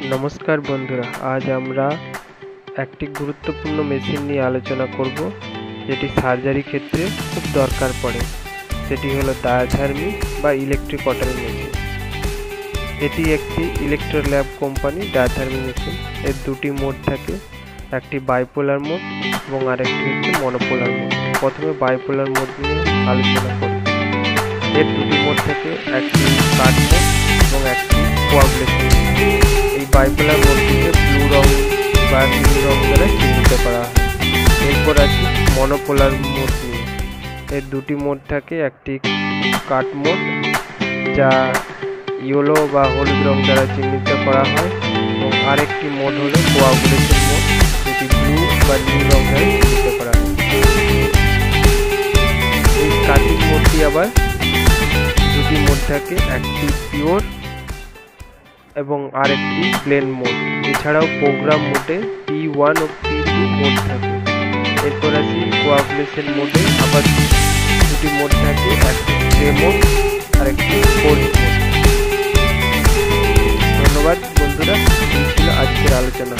নমস্কার বন্ধুরা, আজ আমরা একটি গুরুত্বপূর্ণ মেশিন নিয়ে আলোচনা করব যেটি সার্জারি ক্ষেত্রে খুব দরকার পড়ে। সেটি হলো ডায়াথার্মি বা ইলেকট্রিক কটারি মেশিন। এটি একটি ইলেকট্রোল্যাব কোম্পানি ডায়াথার্মি মেশিন। এর দুটি মোড থাকে, একটি বাইপোলার মোড এবং আরেকটি হচ্ছে মনোপোলার মোড। প্রথমে বাইপোলার মোড নিয়ে আলোচনা করব। এর দুটি মোড থাকে, একটি কাট মোড এবং একটি কোয়াগুলেশন মোড। এই বাইপোলার মোডটিকে ব্লু রং বা নীল রং দ্বারা চিহ্নিত করা হয়। এরপর আছে মনোপোলার মোড নিয়ে। এর দুটি মোড থাকে, একটি কাট মোড যা ইয়েলো বা হলুদ রং দ্বারা চিহ্নিত করা হয় এবং আরেকটি মোড হলো কোয়াগুলেশন মোড, যেটি ব্লু বা নীল রং দ্বারা চিহ্নিত করা হয়। এই কাটিং মোডটি আবার দুটি মোড থাকে, একটি পিওর এবং আরেকটি ব্লেন্ড মোড। এছাড়াও প্রোগ্রাম মোডে P1 ও P2 মোড থাকে। এরপর আসি কোয়াগুলেশন মোডে, আবার দুটি মোড থাকে, একটি স্প্রে মোড আর একটি ফোর্স মোড। ধন্যবাদ বন্ধুরা, এই ছিল আজকের আলোচনা।